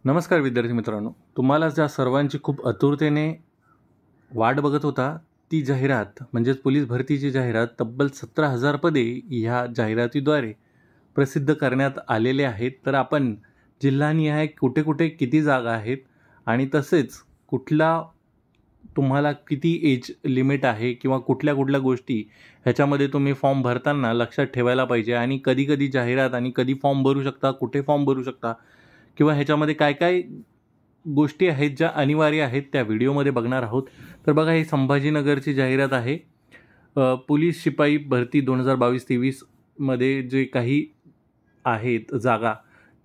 नमस्कार विद्यार्थी मित्रांनो, तुम्हाला ज्या सर्वांची खूप आतुरतेने वाट बघत होता ती जाहिरात म्हणजेच पोलीस भरतीची जाहिरात तब्बल 17,000 पदे ह्या जाहिरातीद्वारे प्रसिद्ध करण्यात आलेले आहेत। तर आपण जिल्हानिहाय कुठे कुठे किती जागा आहेत आणि तसेच कुठला तुम्हाला किती एज लिमिट आहे किंवा कुठल्या कुठल्या गोष्टी ह्याच्यामध्ये तुम्ही फॉर्म भरताना लक्षात ठेवायला पाहिजे आणि कधी कधी जाहिरात आणि कधी फॉर्म भरू शकता, कुठे फॉर्म भरू शकता किंवा ह्याच्यामध्ये काय काय गोष्टी आहेत ज्या अनिवार्य आहेत त्या व्हिडिओमध्ये बघणार आहोत। तर बघा, ही संभाजीनगरची जाहिरात आहे। पोलीस शिपाई भरती 2022-23 मध्ये जे काही आहेत जागा,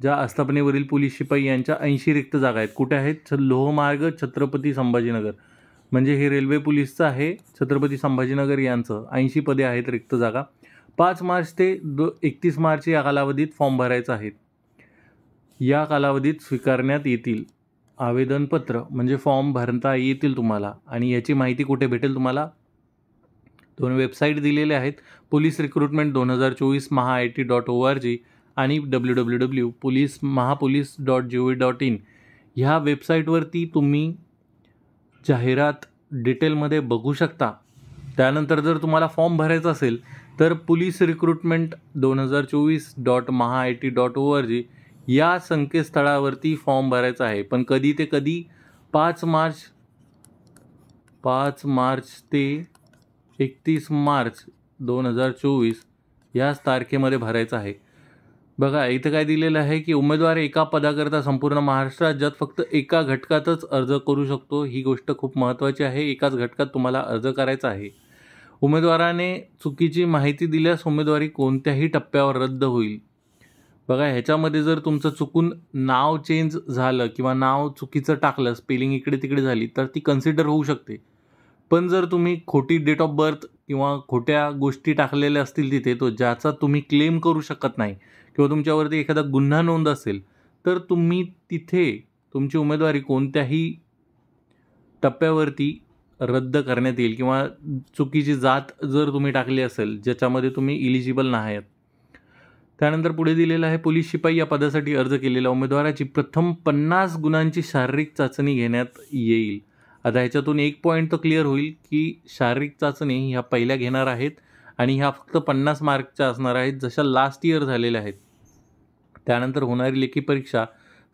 ज्या आस्थापनेवरील पोलीस शिपाई यांच्या 80 रिक्त जागा आहेत। कुठे आहेत? लोहमार्ग छत्रपती संभाजीनगर, म्हणजे हे रेल्वे पोलीसचं आहे। छत्रपती संभाजीनगर यांचं 80 पदे आहेत, रिक्त जागा। 5 मार्च ते 31 मार्च या कालावधीत फॉर्म भरायचा आहेत। या कालावधीत स्वीकारण्यात येतील आवेदनपत्र, म्हणजे फॉर्म भरता येतील तुम्हाला। आणि याची माहिती कुठे भेटेल तुम्हाला? 2 वेबसाईट दिलेले आहेत, पोलीस रिक्रुटमेंट 2024 maha.it.org आणि www.mahapolice.gov.in ह्या वेबसाईटवरती तुम्ही जाहिरात डिटेलमध्ये बघू शकता। त्यानंतर जर तुम्हाला फॉर्म भरायचा असेल तर पोलीस रिक्रुटमेंट 2024.maha.it.org या संकेतस्थळावरती फॉर्म भरायचा आहे। पण कधी ते कधी 5 मार्च ते 31 मार्च 2024 याच तारखेमध्ये भरायचं आहे। बघा, इथं काय दिलेलं आहे की उमेदवार एका पदाकरता संपूर्ण महाराष्ट्र राज्यात फक्त एका घटकातच अर्ज करू शकतो। ही गोष्ट खूप महत्त्वाची आहे, एकाच घटकात तुम्हाला अर्ज करायचा आहे। उमेदवाराने चुकीची माहिती दिल्यास उमेदवारी कोणत्याही टप्प्यावर रद्द होईल। बघा, ह्याच्यामध्ये जर तुमचं चुकून नाव चेंज झालं किंवा नाव चुकीचं टाकलं, स्पेलिंग इकडे तिकडे झाली, तर ती कन्सिडर होऊ शकते। पण जर तुम्ही खोटी डेट ऑफ बर्थ किंवा खोट्या गोष्टी टाकलेल्या असतील तिथे, तो ज्याचा तुम्ही क्लेम करू शकत नाही किंवा तुमच्यावरती एखादा गुन्हा नोंद असेल, तर तुम्ही तिथे तुमची उमेदवारी कोणत्याही टप्प्यावरती रद्द करण्यात येईल। किंवा चुकीची जात जर तुम्ही टाकली असेल ज्याच्यामध्ये तुम्ही इलिजिबल नाही आहात। त्यानंतर पुढे दिलेलं आहे, पोलीस शिपाई या पदासाठी अर्ज केलेल्या उमेदवाराची प्रथम 50 गुणांची शारीरिक चाचणी घेण्यात येईल। आता ह्याच्यातून एक पॉईंट तर क्लिअर होईल की शारीरिक चाचणी ह्या पहिल्या घेणार आहेत आणि ह्या फक्त 50 मार्कच्या असणार आहेत, जशा लास्ट इयर झालेल्या आहेत। त्यानंतर होणारी लेखी परीक्षा,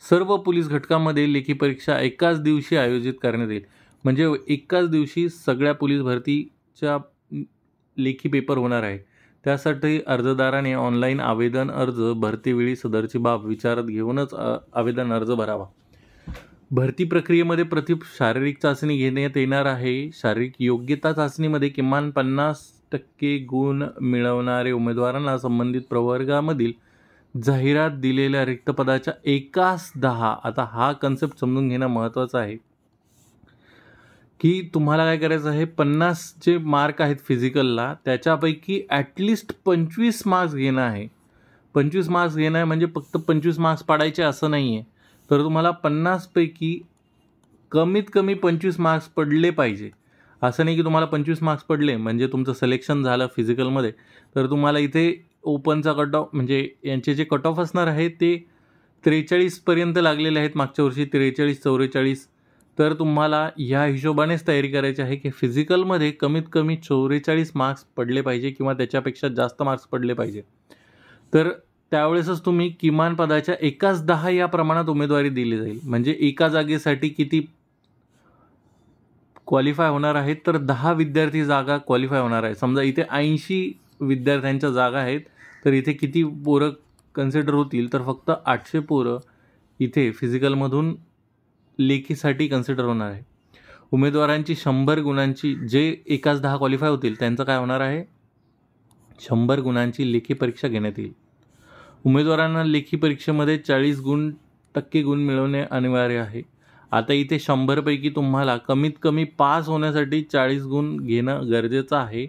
सर्व पोलीस घटकामध्ये लेखी परीक्षा एकाच दिवशी आयोजित करण्यात येईल। म्हणजे एकाच दिवशी सगळ्या पोलीस भरतीच्या लेखी पेपर होणार आहे। त्यासाठी अर्जदाराने ऑनलाईन आवेदन अर्ज भरतीवेळी सदरची बाब विचारात घेऊनच आवेदन अर्ज भरावा। भरती प्रक्रियेमध्ये शारीरिक चाचणी घेण्यात येणार आहे। शारीरिक योग्यता चाचणीमध्ये किमान 50% गुण मिळवणारे उमेदवारांना संबंधित प्रवर्गामधील जाहिरात दिलेल्या रिक्त पदाच्या एकास 10, आता हा कन्सेप्ट समजून घेणं महत्त्वाचं आहे की तुम्हाला काय करायचं आहे, 50 जे मार्क आहेत फिजिकलला त्याच्यापैकी ॲटलिस्ट 25 मार्क्स घेणं आहे। 25 मार्क्स घेणं आहे म्हणजे फक्त 25 मार्क्स पाडायचे असं नाही आहे, तर तुम्हाला 50 पैकी कमीत कमी 25 मार्क्स पडले पाहिजे। असं नाही की तुम्हाला 25 मार्क्स पडले म्हणजे तुमचं सिलेक्शन झालं फिजिकलमध्ये, तर तुम्हाला इथे ओपनचा कट ऑफ म्हणजे यांचे जे कट ऑफ असणार आहे ते 43 पर्यंत लागलेले आहेत, मागच्या वर्षी 43-44। तर तुम्हाला ह्या हिशोबानेच तयारी करायची आहे की फिजिकलमध्ये कमीत कमी 44 मार्क्स पडले पाहिजे किंवा त्याच्यापेक्षा जास्त मार्क्स पडले पाहिजे। तर त्यावेळेसच तुम्ही किमान पदाच्या एकाच 10 या प्रमाणात उमेदवारी दिली जाईल। म्हणजे एका जागेसाठी किती क्वालिफाय होणार आहेत, तर 10 विद्यार्थी जागा क्वालिफाय होणार आहे। समजा इथे 80 विद्यार्थ्यांच्या जागा आहेत, तर इथे किती पोरं कन्सिडर होतील, तर फक्त 800 पोरं इथे फिजिकलमधून लेखीसाठी कन्सिडर होणार आहे। उमेदवारांची 100 गुणांची, जे एकाच 10 क्वालिफाय होतील त्यांचं काय होणार आहे, 100 गुणांची लेखी परीक्षा घेण्यात येईल। उमेदवारांना लेखी परीक्षेमध्ये 40 गुण मिळवणे अनिवार्य आहे। आता इथे 100 पैकी तुम्हाला कमीत कमी पास होण्यासाठी 40 गुण घेणं गरजेचं आहे।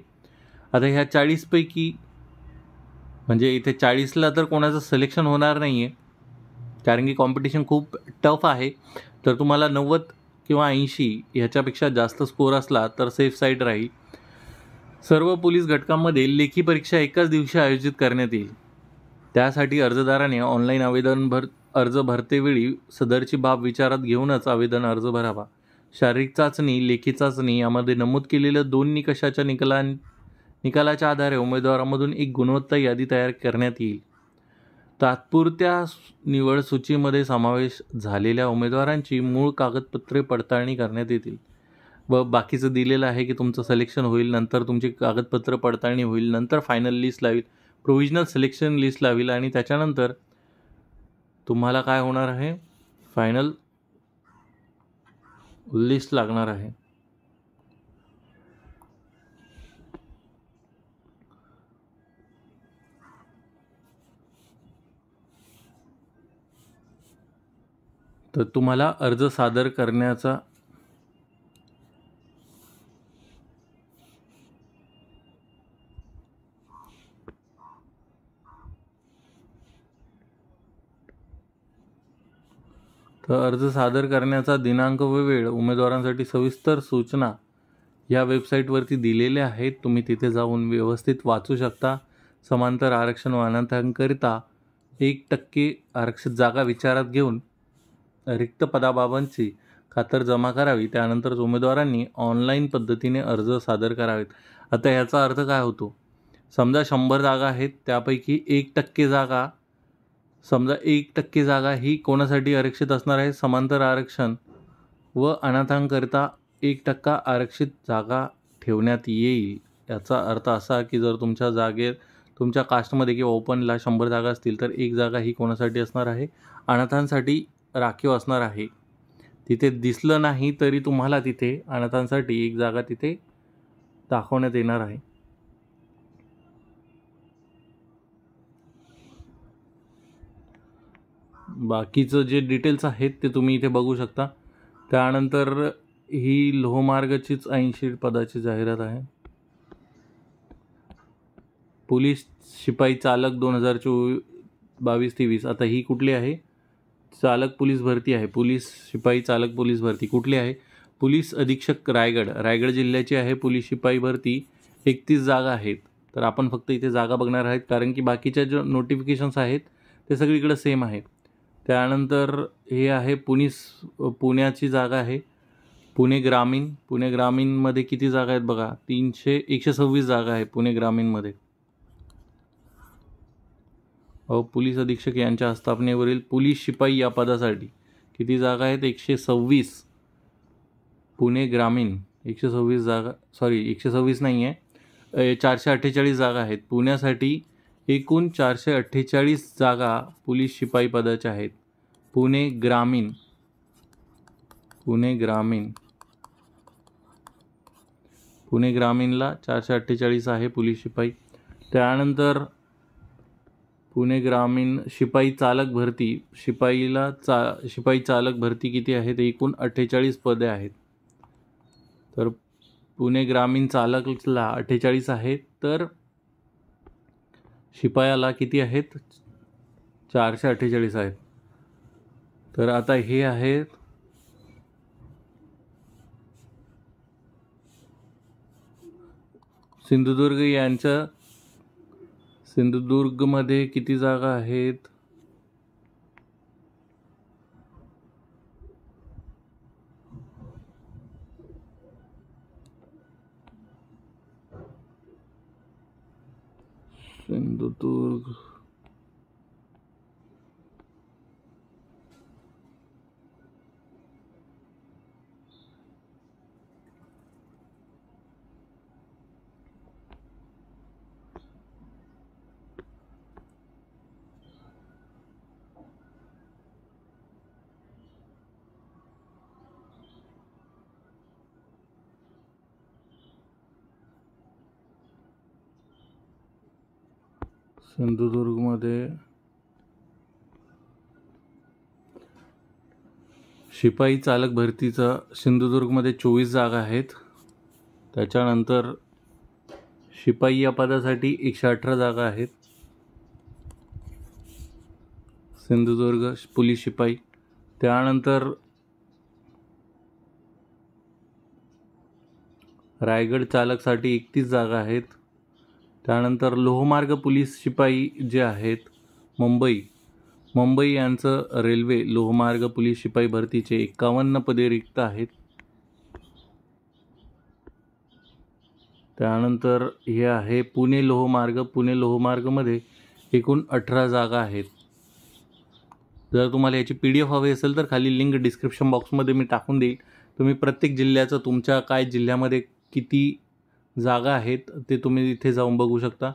आता ह्या 40 पैकी म्हणजे इथे 40ला तर कोणाचं सिलेक्शन होणार नाही आहे, कारण की कॉम्पिटिशन खूप टफ आहे। तर तुम्हाला 90 किंवा 80 ह्याच्यापेक्षा जास्त स्कोअर असला तर सेफ साईड राहील। सर्व पोलीस घटकांमध्ये लेखी परीक्षा एकाच दिवशी आयोजित करण्यात येईल। त्यासाठी अर्जदाराने ऑनलाईन अर्ज भरतेवेळी सदरची बाब विचारात घेऊनच आवेदन अर्ज भरावा. शारीरिक चाचणी, लेखी चाचणी यामध्ये नमूद केलेल्या 2 निकषाच्या निकालाच्या आधारे उमेदवारांमधून एक गुणवत्ता यादी तयार करण्यात येईल. तात्पुरत्या निवड सूचीमध्ये समावेश झालेल्या उमेदवारांची मूळ कागदपत्रे पडताळणी करण्यात येतील व बाकीचं दिलेलं आहे की तुमचं सिलेक्शन होईल, नंतर तुमची कागदपत्र पडताळणी होईल, नंतर फायनल लिस्ट लावेल, प्रोव्हिजनल सिलेक्शन लिस्ट लावेल आणि त्याच्यानंतर तुम्हाला काय होणार आहे, फायनल लिस्ट लागणार आहे. तर तुम्हाला अर्ज सादर करण्याचा दिनांक व वेळ उमेदवारांसाठी सविस्तर सूचना या वेबसाईटवरती दिलेल्या आहेत. तुम्ही तिथे जाऊन व्यवस्थित वाचू शकता. समांतर आरक्षण व अनाथांकरिता 1% आरक्षित जागा विचारात घेऊन रिक्त पदाबाबतची खातरजमा करावी. त्यानंतरच उमेदवारांनी ऑनलाईन पद्धतीने अर्ज सादर करावेत. आता याचा अर्थ काय होतो, समजा 100 जागा आहेत, त्यापैकी 1% जागा, समजा 1% जागा ही कोणासाठी आरक्षित असणार आहे, समांतर आरक्षण व अनाथांकरिता 1% आरक्षित जागा ठेवण्यात येईल. याचा अर्थ असा की जर तुमच्या कास्टमध्ये किंवा ओपनला 100 जागा असतील तर 1 जागा ही कोणासाठी असणार आहे, अनाथांसाठी राखीव असणार आहे. तिथे दिसलं नाही तरी तुम्हाला तिथे अनाथांसाठी 1 जागा तिथे दाखवण्यात येणार आहे. बाकीचं जे डिटेल्स आहेत ते तुम्ही इथे बघू शकता. त्यानंतर ही लोहमार्गचीच 80 पदाची जाहिरात आहे. पोलीस शिपाई चालक 2022-23. आता ही कुठली आहे, चालक पोलीस भरती आहे. पोलीस शिपाई चालक पोलीस भरती कुठली आहे, पोलीस अधीक्षक रायगड जिल्ह्याची आहे. पोलीस शिपाई भरती 31 जागा आहेत. तर आपण फक्त इथे जागा बघणार आहेत कारण की बाकीच्या जे नोटिफिकेशन्स आहेत ते सगळीकडे सेम आहे. त्यानंतर हे आहे पुण्याची जागा आहे. पुणे ग्रामीणमध्ये किती जागा आहेत बघा, 126 जागा आहे पुणे ग्रामीणमध्ये. पोलीस अधीक्षक यांच्या आस्थापनेवरील पोलीस शिपाई या पदासाठी किती जागा आहेत, 126. पुणे ग्रामीण 126 जागा, 126 नाही आहे, 448 जागा आहेत. पुण्यासाठी एकूण 448 जागा पोलीस शिपाई पदाच्या आहेत. पुणे ग्रामीणला 448 आहे पोलीस शिपाई. त्यानंतर पुणे ग्रामीण शिपाई चालक भरती, शिपाई चालक भरती किती आहेत, एकूण 48 पदे आहेत. तर पुणे ग्रामीण चालकला 48 आहेत, तर शिपायाला किती आहेत, 448 आहेत. तर आता हे आहेत सिंधुदुर्गमध्ये किती जागा आहेत, सिंधुदुर्ग सिंधुदुर्गमध्ये शिपाई चालक भरतीचा सिंधुदुर्गमध्ये 24 जागा आहेत. त्याच्यानंतर शिपाई या पदासाठी 118 जागा आहेत. सिंधुदुर्ग पोलीस शिपाई. त्यानंतर रायगड चालकसाठी 31 जागा आहेत. त्यानंतर लोहमार्ग पोलीस शिपाई जे आहेत मुंबई यांचं रेल्वे लोहमार्ग पोलीस शिपाई भरतीचे 51 पदे रिक्त आहेत. त्यानंतर हे आहे पुणे लोहमार्ग. पुणे लोहमार्गमध्ये एकूण 18 जागा आहेत. जर तुम्हाला याची PDF हवी असेल तर खाली लिंक डिस्क्रिप्शन बॉक्समध्ये मी टाकून देईल. तुम्ही प्रत्येक जिल्ह्याचं तुमच्या काय जिल्ह्यामध्ये किती जागा आहेत ते तुम्ही इथे जाऊन बघू शकता.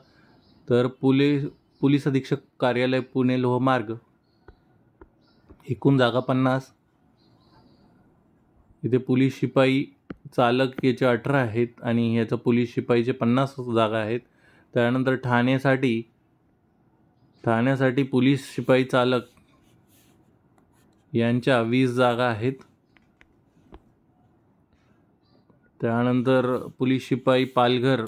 तर पोलीस अधीक्षक कार्यालय पुणे लोहमार्ग, एकूण जागा 50. इथे पोलीस शिपाई चालक याचे 18 आहेत आणि ह्याचं पोलीस शिपाईचे 50 जागा आहेत. त्यानंतर ठाण्यासाठी पोलीस शिपाई चालक यांच्या 20 जागा आहेत. त्यानंतर पोलीस शिपाई पालघर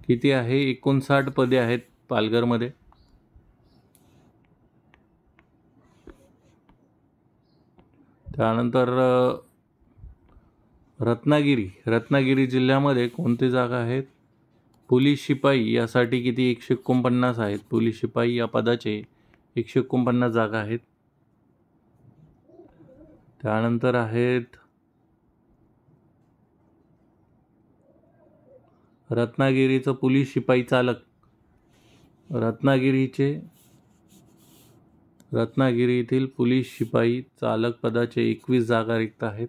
किती आहे? 59 पदे आहेत पालघरमध्ये. त्यानंतर रत्नागिरी जिल्ह्यामध्ये कोणती जागा आहेत? पोलीस शिपाई यासाठी किती? 149 आहेत. पोलीस शिपाई या पदाचे 149 जागा आहेत. त्यानंतर आहेत रत्नागिरीचं पोलीस शिपाई चालक. रत्नागिरीतील पोलीस शिपाई चालक पदाचे 21 जागा रिक्त आहेत.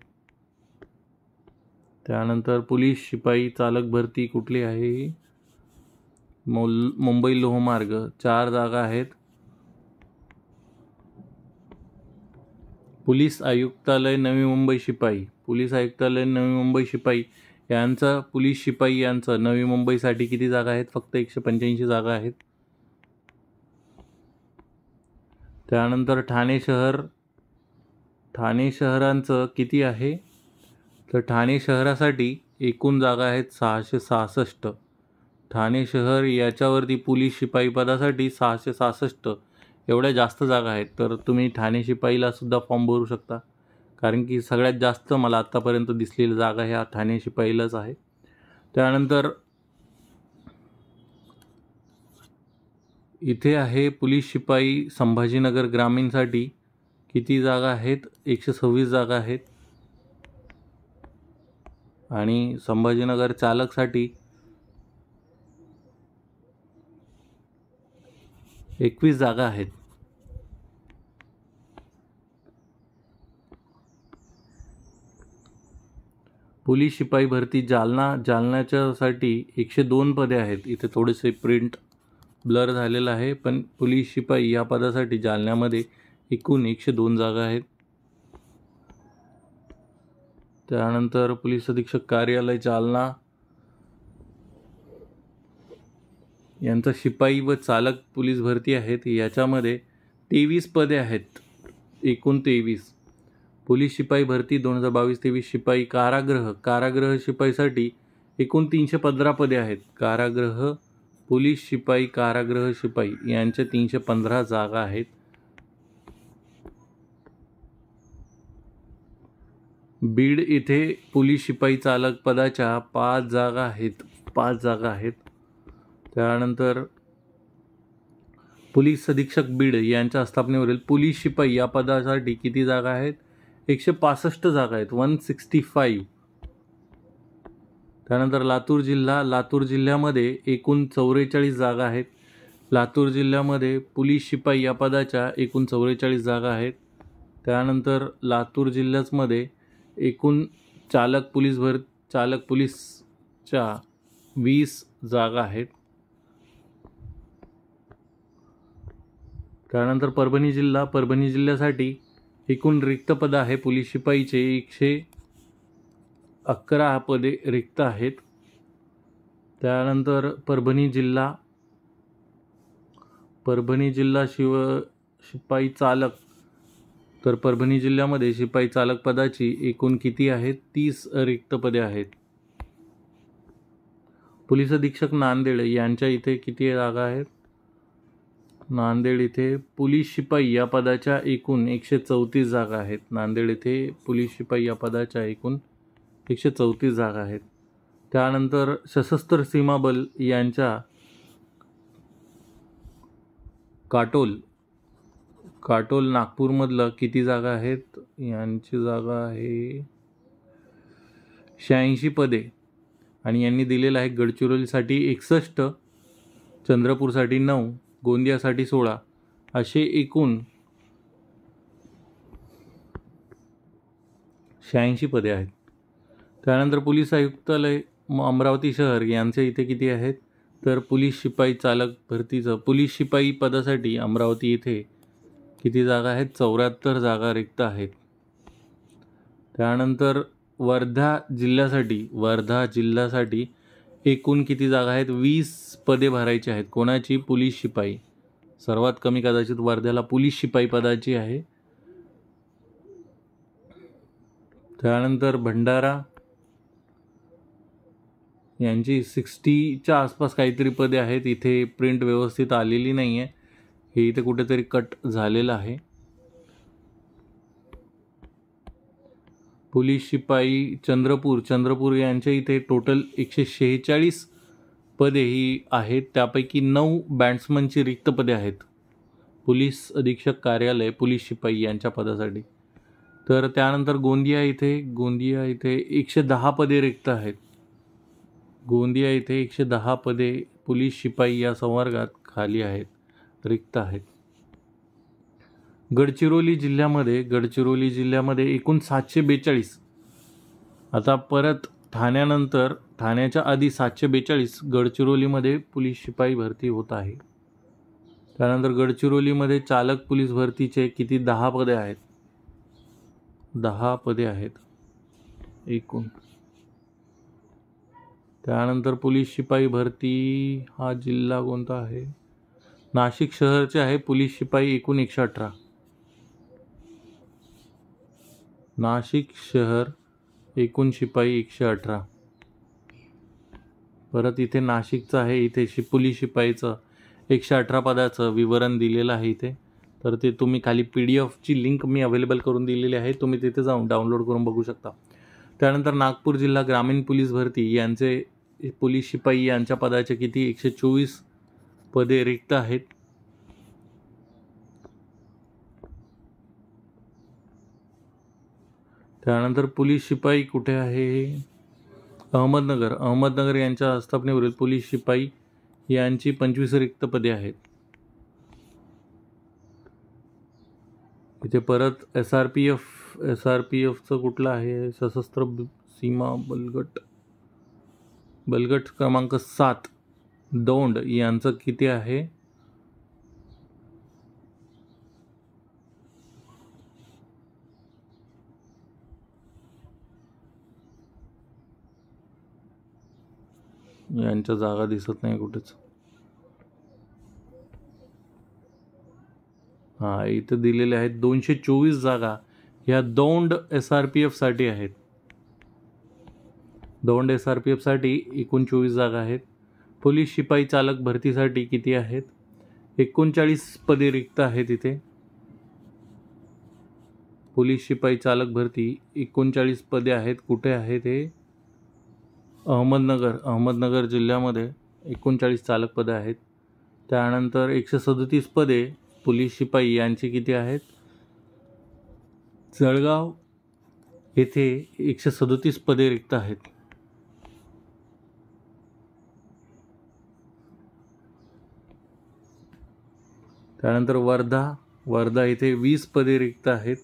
त्यानंतर पोलीस शिपाई चालक भरती कुठली आहे? मुंबई लोहमार्ग 4 जागा आहेत. पोलीस आयुक्तालय नवी मुंबई शिपाई यांचं पोलीस शिपाई यांचं नवी मुंबईसाठी किती जागा आहेत? फक्त 185 जागा आहेत. त्यानंतर ठाणे शहरांचं किती आहे? तर ठाणे शहरासाठी एकूण जागा आहेत 666. ठाणे शहर याच्यावरती पोलीस शिपाई पदासाठी 666 एवढ्या जास्त जागा आहेत. तर तुम्ही ठाणे शिपाईला सुद्धा फॉर्म भरू शकता, कारण की सगळ्यात जास्त मला आत्तापर्यंत दिसलेली जागा ह्या ठाणे शिपाईलाच आहे. त्यानंतर इथे आहे पोलीस शिपाई संभाजीनगर ग्रामीणसाठी किती जागा आहेत? 126 जागा आहेत. आणि संभाजीनगर चालकसाठी 21 जागा आहेत. पोलीस शिपाई भरती जालन्याच्यासाठी 102 पदे आहेत. इथे थोडेसे प्रिंट ब्लर झालेलं आहे, पण पोलीस शिपाई या पदासाठी जालन्यामध्ये एकूण 102 जागा आहेत. त्यानंतर पोलीस अधीक्षक कार्यालय जालना यांचा शिपाई व चालक पोलीस भरती आहेत. याच्यामध्ये 23 पदे आहेत, एकूण 23. पोलीस शिपाई भरती 2022-23 शिपाई कारागृह शिपाईसाठी एकूण 315 पदे आहेत. पोलीस शिपाई कारागृह शिपाई यांच्या 315 जागा आहेत. बीड इथे पोलीस शिपाई चालक पदाच्या 5 जागा आहेत. त्यानंतर पोलीस अधीक्षक बीड यांच्या स्थापनेवरील पोलीस शिपाई या पदासाठी किती जागा आहेत? 165 जागा आहेत, 165. त्यानंतर लातूर जिल्ह्यामध्ये एकूण 44 जागा आहेत. लातूर जिल्ह्यामध्ये पोलीस शिपाई या पदाच्या एकूण 44 जागा आहेत. त्यानंतर लातूर जिल्ह्यामध्ये एकूण चालक पोलीसच्या 20 जागा आहेत. त्यानंतर परभणी जिल्ह्यासाठी एकूण रिक्त पद आहे पोलीस शिपाईचे 111 पदे रिक्त आहेत. त्यानंतर परभणी जिल्हा शिपाई चालक, तर परभणी जिल्ह्यामध्ये शिपाई चालक पदाची एकूण किती आहेत? 30 रिक्त पदे आहेत. पोलीस अधीक्षक नांदेड यांच्या इथे किती जागा आहेत? नांदेड इथे पोलीस शिपाई या पदाच्या एकूण 134 जागा आहेत. नांदेड येथे पोलीस शिपाई या पदाच्या एकूण 134 जागा आहेत. त्यानंतर सशस्त्र सीमा बल यांच्या काटोल नागपूरमधलं किती जागा आहेत? यांची जागा आहे 86 पदे आणि यांनी दिलेलं आहे गडचिरोलीसाठी 61, चंद्रपूरसाठी 9, गोंदियासाठी 16 असे एकूण 86 पदे आहेत. त्यानंतर पोलीस आयुक्तालय अमरावती शहर यांचे इथे किती आहेत? तर पोलीस शिपाई चालक भरतीचं पोलीस शिपाई पदासाठी अमरावती येथे किती जागा आहेत? 74 जागा रिक्त आहेत. त्यानंतर वर्धा जिल्ह्यासाठी एकूण किती जागा आहेत? 20 पदे भरायची आहेत. कोणाची? पोलीस शिपाई. सर्वात कमी कदाचित वर्ध्याला पोलीस शिपाई पदाची आहे. त्यानंतर भंडारा यांची 60च्या आसपास काहीतरी पदे आहेत. इथे प्रिंट व्यवस्थित आलेली नाही आहे, हे इथे कुठेतरी कट झालेलं आहे. पोलीस शिपाई चंद्रपूर यांच्या इथे टोटल 146 पदे ही आहेत. त्यापैकी 9 बॅट्समनची रिक्त पदे आहेत. पोलीस अधीक्षक कार्यालय पोलीस शिपाई यांच्या पदासाठी. तर त्यानंतर गोंदिया इथे 110 पदे रिक्त आहेत. गोंदिया इथे 110 पदे पोलीस शिपाई या संवर्गात खाली आहेत, रिक्त आहेत. गडचिरोली जिल्ह्यामध्ये एकूण 742. आता परत ठाण्याच्या आधी 742 गडचिरोलीमध्ये पोलीस शिपाई भरती होत आहे. त्यानंतर गडचिरोलीमध्ये चालक पोलीस भरतीचे किती? 10 पदे आहेत. 10 पदे आहेत एकूण. त्यानंतर पोलीस शिपाई भरती हा जिल्हा कोणता आहे? नाशिक शहरचे आहे. पोलीस शिपाई एकूण 118. नाशिक शहर एकूण शिपाई 118. परत इथे नाशिकचं आहे. इथे पोलीस शिपाईचं 118 पदाचं विवरण दिलेलं आहे इथे. तर ते तुम्ही खाली PDF ची लिंक मी अवेलेबल करून दिलेली आहे, तुम्ही तिथे जाऊन डाउनलोड करून बघू शकता. त्यानंतर नागपूर जिल्हा ग्रामीण पोलीस भरती यांचे पोलीस शिपाई यांच्या पदाचे किती? 124 पदे रिक्त आहेत. त्यानंतर पोलीस शिपाई कुठे आहे? अहमदनगर यांच्या आस्थापनेवरील पोलीस शिपाई यांची 25 रिक्त पदे आहेत. इथे परत SRPFचं कुठलं आहे? सशस्त्र सीमा बलगट क्रमांक 7 दौंड यांचं किती आहे? यांच्या जागा दिसत नाही कुठेच. इथं दिलेले आहेत 224 जागा ह्या दौंड SRPF साठी आहेत. दौंड SRPF साठी एकूण 24 जागा आहेत. पोलीस शिपाई चालक भरतीसाठी किती आहेत? 39 पदे रिक्त आहेत इथे. पोलीस शिपाई चालक भरती 39 पदे आहेत. कुठे आहेत हे? अहमदनगर जिल्ह्यामध्ये 39 चालक पदे आहेत. त्यानंतर 137 पदे पोलीस शिपाई यांची किती आहेत? जळगाव येथे 137 पदे रिक्त आहेत. त्यानंतर वर्धा येथे 20 पदे रिक्त आहेत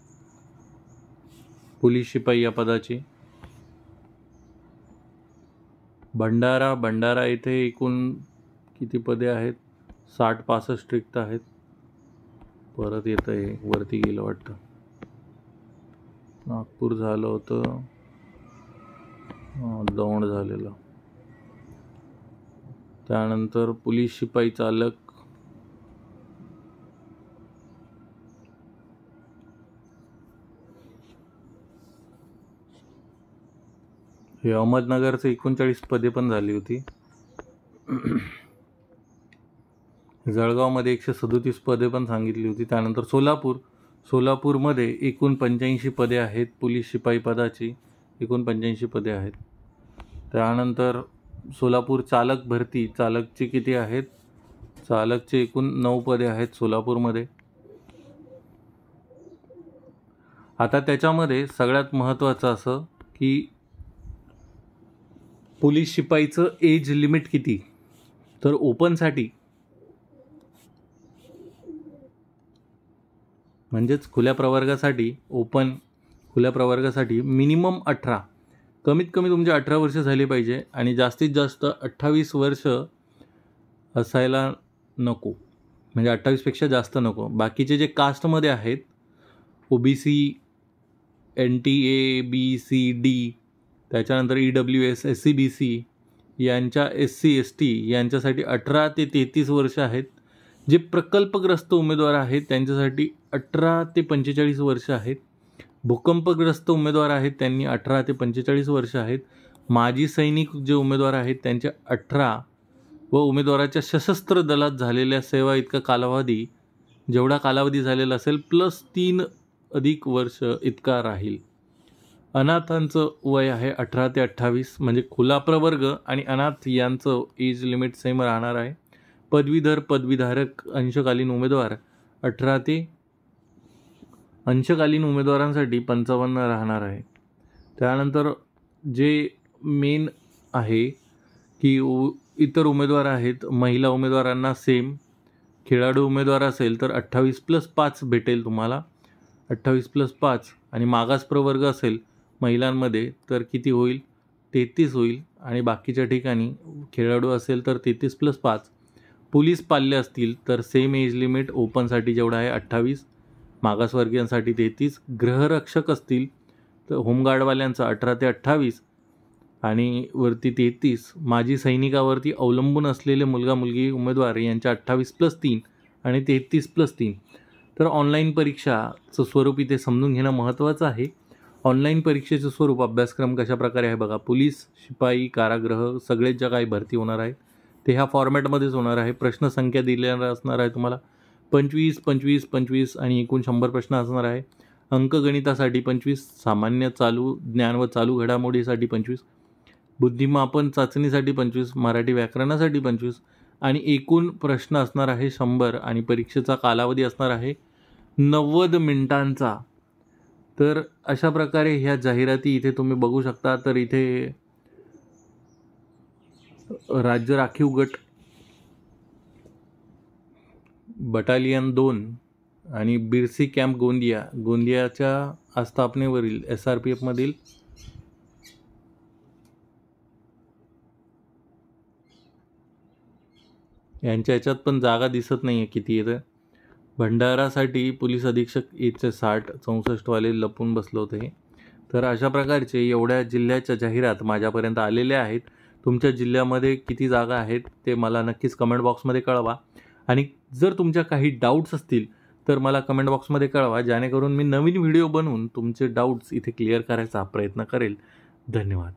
पोलीस शिपाई या पदाची. भंडारा येथे एकूण किती पदे आहेत? 60-65 रिक्त आहेत. परत येतं हे वरती गेलं वाटतं. नागपूर झालं होतं, दौंड झालेलं. त्यानंतर पोलीस शिपाई चालक हे अहमदनगरचे 39 पदे पण झाली होती. जळगावमध्ये 137 पदे पण सांगितली होती. त्यानंतर सोलापूरमध्ये एकूण 85 पदे आहेत पोलीस शिपाई पदाची, एकूण 85 पदे आहेत. त्यानंतर सोलापूर चालक भरती चालकचे किती आहेत? चालकचे एकूण 9 पदे आहेत सोलापूरमध्ये. आता त्याच्यामध्ये सगळ्यात महत्त्वाचं असं की पोलीस शिपाईचं एज लिमिट किती, तर ओपनसाठी म्हणजेच खुल्या प्रवर्गासाठी खुल्या प्रवर्गासाठी मिनिमम 18, कमीत कमी तुमचे 18 वर्ष झाली पाहिजे आणि जास्तीत जास्त 28 वर्ष असायला नको, म्हणजे 28पेक्षा जास्त नको. बाकीचे जे कास्टमध्ये आहेत OBC, NTA, BC, D, त्याच्यानंतर EWS, SC, BC यांच्या SC, ST यांच्यासाठी 18 ते 33 वर्ष आहेत. जे प्रकल्पग्रस्त उमेदवार आहेत त्यांच्यासाठी 18 ते 45 वर्ष आहेत. भूकंपग्रस्त उमेदवार आहेत त्यांनी 18 ते 45 वर्ष आहेत. माजी सैनिक जे उमेदवार आहेत त्यांचे 18 व उमेदवाराच्या सशस्त्र दलात झालेल्या सेवा इतका कालावधी, जेवढा कालावधी झालेला असेल प्लस 3 अधिक वर्ष इतका राहील. अनाथांचं वय आहे 18 ते 28, म्हणजे खुला प्रवर्ग आणि अनाथ यांचं एज लिमिट सेम राहणार आहे. पदवीधर, पदवीधारक, अंशकालीन उमेदवार 18 ते अंशकालीन उमेदवारांसाठी 55 राहणार आहे. त्यानंतर जे मेन आहे की इतर उमेदवार आहेत, महिला उमेदवारांना सेम, खेळाडू उमेदवार असेल तर 28+5 भेटेल तुम्हाला, 28+5. आणि मागास प्रवर्ग असेल महिलांमध्ये तर किती होईल, 33 होईल. आणि बाकीच्या ठिकाणी खेळाडू असेल तर 33+5. पोलीस पाल्य असतील तर सेम एज लिमिट ओपनसाठी जेवढा आहे 28, मागासवर्गीयांसाठी 33. गृहरक्षक असतील तर होमगार्डवाल्यांचा 18 ते 28 आणि वरती 33. माजी सैनिकावरती अवलंबून असलेले मुलगा मुलगी उमेदवार यांच्या 28+3 आणि 33+3. तर ऑनलाईन परीक्षाचं स्वरूप इथे समजून घेणं महत्त्वाचं आहे. ऑनलाईन परीक्षेचं स्वरूप, अभ्यासक्रम कशा प्रकारे आहे बघा. पोलीस, शिपाई, कारागृह सगळेच ज्या काही भरती होणार आहेत ते ह्या फॉर्मॅटमध्येच होणार आहे. प्रश्नसंख्या दिलेली असणार आहे तुम्हाला 25, 25, 25 आणि एकूण 100 प्रश्न असणार आहे. अंकगणितासाठी 25, सामान्य चालू ज्ञान व चालू घडामोडीसाठी 25, बुद्धिमापन चाचणीसाठी 25, मराठी व्याकरणासाठी 25 आणि एकूण प्रश्न असणार आहे 100 आणि परीक्षेचा कालावधी असणार आहे 90 मिनिटांचा. तर अशा प्रकारे ह्या जाहिराती इथे तुम्ही बघू शकता. तर इथे राज्य राखीव गट बटालियन 2 आणि बिरसी कॅम्प गोंदियाच्या आस्थापनेवरील SRPFमधील यांच्या याच्यात पण जागा दिसत नाही आहे किती येतं. भंडारासाठी पोलीस अधीक्षक 160 64वाले लपून बसले होते. तर अशा प्रकारचे एवढ्या जिल्ह्याच्या जाहिरात माझ्यापर्यंत आलेल्या आहेत. तुमच्या जिल्ह्यामध्ये किती जागा आहेत ते मला नक्कीच कमेंट बॉक्समध्ये कळवा. आणि जर तुमच्या काही डाऊट्स असतील तर मला कमेंट बॉक्समध्ये कळवा, जेणेकरून मी नवीन व्हिडिओ बनवून तुमचे डाऊट्स इथे क्लिअर करायचा प्रयत्न करेल. धन्यवाद.